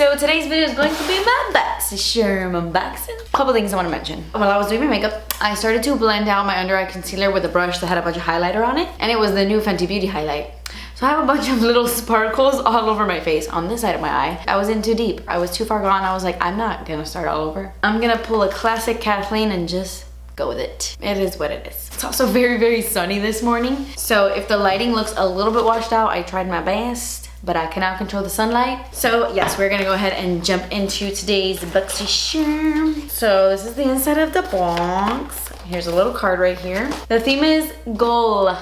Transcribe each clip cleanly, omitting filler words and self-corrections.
So today's video is going to be my Boxycharm unboxing. A couple things I want to mention. While I was doing my makeup, I started to blend out my under eye concealer with a brush that had a bunch of highlighter on it, and it was the new Fenty Beauty highlight. So I have a bunch of little sparkles all over my face on this side of my eye. I was in too deep. I was too far gone. I was like, I'm not gonna start all over. I'm gonna pull a classic Kathleen and just go with it. It is what it is. It's also very, very sunny this morning. So if the lighting looks a little bit washed out, I tried my best, but I cannot control the sunlight. So yes, we're gonna go ahead and jump into today's Boxycharm. So this is the inside of the box. Here's a little card right here. The theme is Gold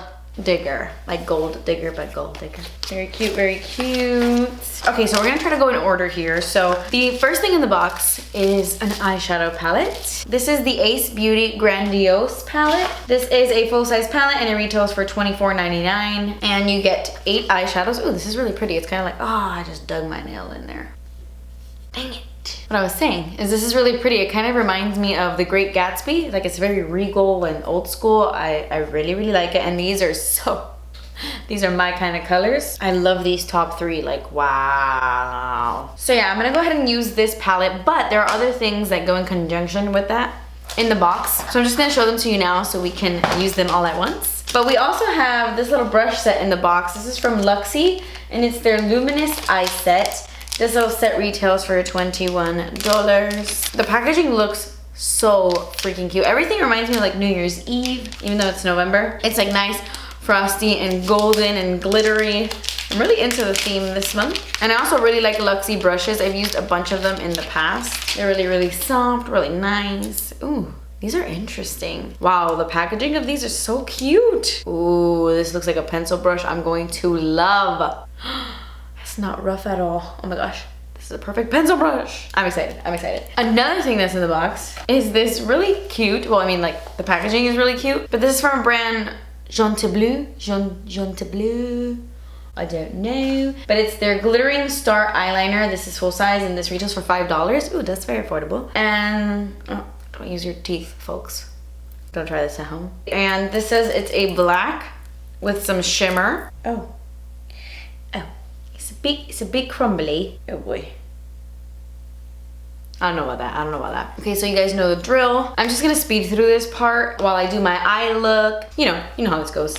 Digger, like gold digger, but gold digger. Very cute, very cute. Okay, so we're gonna try to go in order here. So the first thing in the box is an eyeshadow palette. This is the Ace Beauty Grandiose palette. This is a full-size palette and it retails for $24.99, and you get 8 eyeshadows. Oh, this is really pretty. It's kind of like, oh, I just dug my nail in there. Dang it. What I was saying is this is really pretty. It kind of reminds me of The Great Gatsby. Like, it's very regal and old school. I really, really like it. And these are my kind of colors. I love these top 3, like, wow. So yeah, I'm gonna go ahead and use this palette, but there are other things that go in conjunction with that in the box. So I'm just gonna show them to you now so we can use them all at once. But we also have this little brush set in the box. This is from Luxie, and it's their Luminous Eye Set. This little set retails for $21. The packaging looks so freaking cute. Everything reminds me of like New Year's Eve, even though it's November. It's like nice, frosty, and golden, and glittery. I'm really into the theme this month. And I also really like Luxie brushes. I've used a bunch of them in the past. They're really, really soft, really nice. Ooh, these are interesting. Wow, the packaging of these are so cute. Ooh, this looks like a pencil brush I'm going to love. It's not rough at all. Oh my gosh, this is a perfect pencil brush. I'm excited, I'm excited. Another thing that's in the box is this really cute, well, I mean, like, the packaging is really cute, but this is from a brand JonteBlu. JonteBlu. I don't know, but it's their glittering star eyeliner. This is full size and this retails for $5. Ooh, that's very affordable. And oh, don't use your teeth, folks. Don't try this at home. And this says it's a black with some shimmer. Oh. It's a bit crumbly. Oh boy. I don't know about that. I don't know about that. Okay, so you guys know the drill. I'm just gonna speed through this part while I do my eye look. You know how this goes.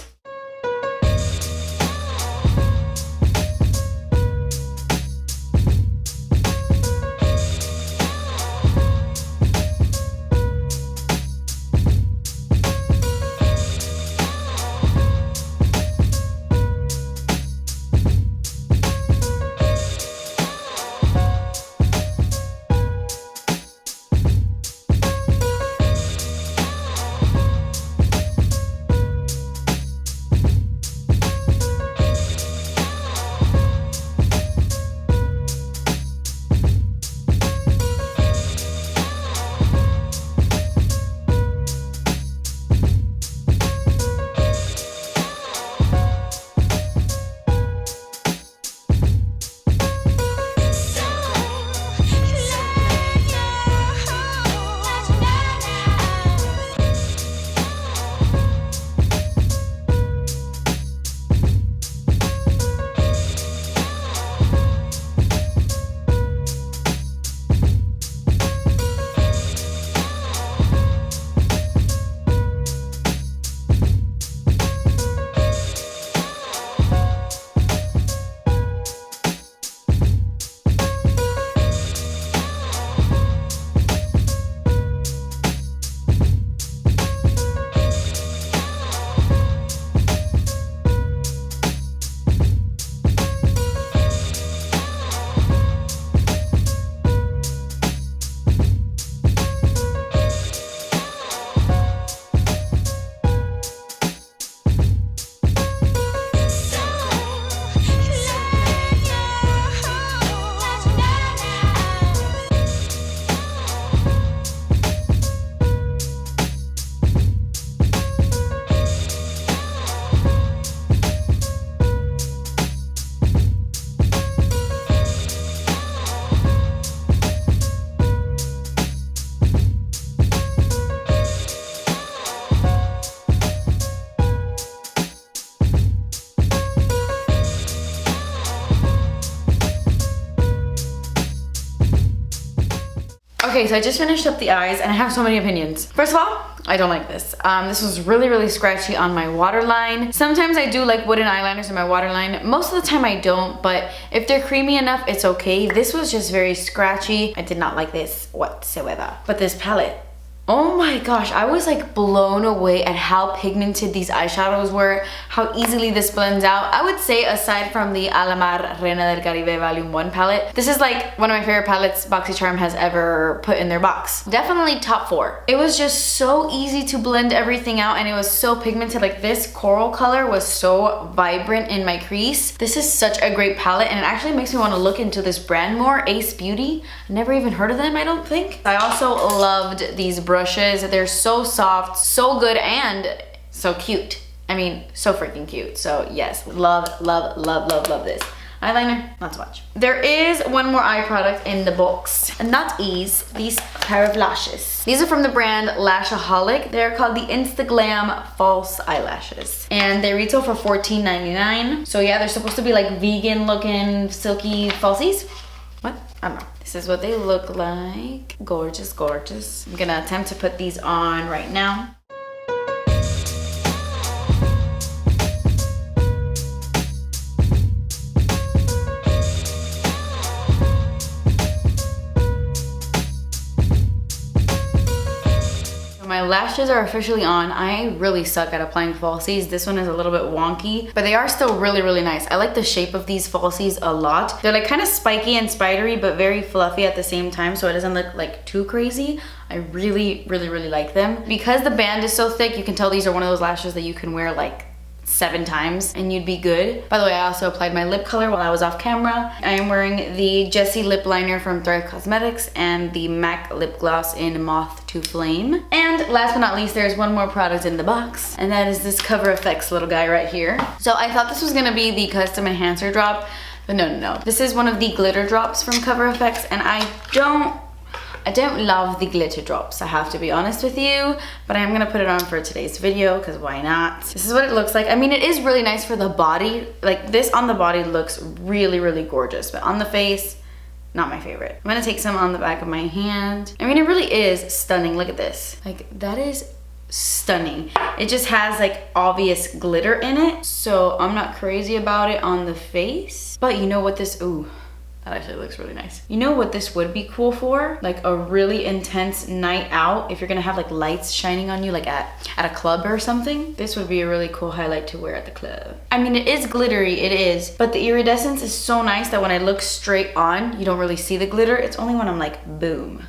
Okay, so I just finished up the eyes and I have so many opinions. First of all, I don't like this. This was really scratchy on my waterline. Sometimes I do like wooden eyeliners in my waterline. Most of the time I don't, but if they're creamy enough, it's okay. This was just very scratchy. I did not like this whatsoever. But this palette, oh my gosh, I was like blown away at how pigmented these eyeshadows were, how easily this blends out. I would say aside from the Alamar Reina del Caribe Volume 1 palette, this is like one of my favorite palettes Boxycharm has ever put in their box. Definitely top 4. It was just so easy to blend everything out and it was so pigmented. Like this coral color was so vibrant in my crease. This is such a great palette and it actually makes me want to look into this brand more, Ace Beauty. Never even heard of them, I don't think. I also loved these brushes. They're so soft, so good, and so cute. I mean, so freaking cute. So yes, love this. Eyeliner, not so much. There is one more eye product in the box, and that is these pair of lashes. These are from the brand Lashaholic. They're called the Instaglam False Eyelashes, and they retail for $14.99. So yeah, they're supposed to be like vegan looking, silky falsies. What? I don't know. This is what they look like. Gorgeous, gorgeous. I'm gonna attempt to put these on right now. My lashes are officially on. I really suck at applying falsies. This one is a little bit wonky, but they are still really nice. I like the shape of these falsies a lot. They're like kind of spiky and spidery, but very fluffy at the same time, so it doesn't look like too crazy. I really like them. Because the band is so thick, you can tell these are one of those lashes that you can wear like 7 times and you'd be good. By the way, I also applied my lip color while I was off camera. I am wearing the Jessie lip liner from Thrive Causemetics and the MAC lip gloss in Moth to Flame. And last but not least, there's one more product in the box, and that is this CoverFX little guy right here. So I thought this was gonna be the custom enhancer drop, but no. This is one of the glitter drops from CoverFX, and I don't love the glitter drops, I have to be honest with you, but I am gonna put it on for today's video because why not? This is what it looks like. I mean, it is really nice for the body. Like this on the body looks really gorgeous, but on the face, not my favorite. I'm gonna take some on the back of my hand. I mean, it really is stunning. Look at this. Like that is stunning. It just has like obvious glitter in it, so I'm not crazy about it on the face. But you know what this, ooh, that actually looks really nice. You know what this would be cool for? Like a really intense night out. If you're gonna have like lights shining on you, like at a club or something, this would be a really cool highlight to wear at the club. I mean, it is glittery, it is, but the iridescence is so nice that when I look straight on, you don't really see the glitter. It's only when I'm like, boom.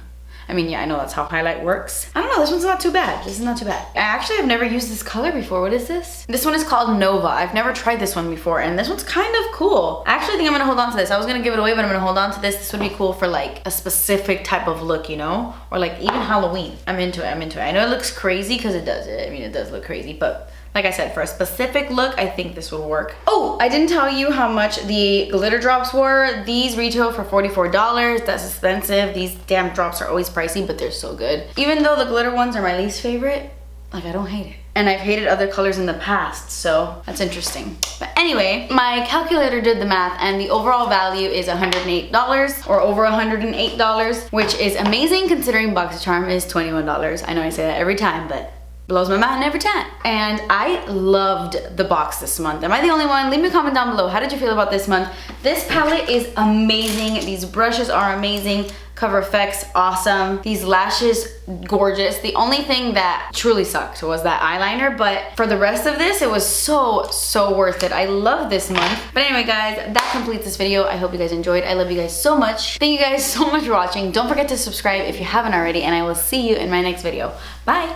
I mean, yeah, I know that's how highlight works. I don't know, this one's not too bad. This is not too bad. I actually have never used this color before. What is this? This one is called Nova. I've never tried this one before, and this one's kind of cool. I actually think I'm gonna hold on to this. I was gonna give it away, but I'm gonna hold on to this. This would be cool for like a specific type of look, you know? Or like even Halloween. I'm into it, I'm into it. I know it looks crazy because it does. I mean, it does look crazy, but like I said, for a specific look, I think this will work. Oh, I didn't tell you how much the glitter drops were. These retail for $44. That's expensive. These damn drops are always pricey, but they're so good. Even though the glitter ones are my least favorite, like I don't hate it. And I've hated other colors in the past, so that's interesting. But anyway, my calculator did the math and the overall value is $108 or over $108, which is amazing considering Boxycharm is $21. I know I say that every time, but blows my mind every time. And I loved the box this month. Am I the only one? Leave me a comment down below. How did you feel about this month? This palette is amazing. These brushes are amazing. CoverFX, awesome. These lashes, gorgeous. The only thing that truly sucked was that eyeliner, but for the rest of this, it was so worth it. I love this month. But anyway, guys, that completes this video. I hope you guys enjoyed. I love you guys so much. Thank you guys so much for watching. Don't forget to subscribe if you haven't already, and I will see you in my next video. Bye.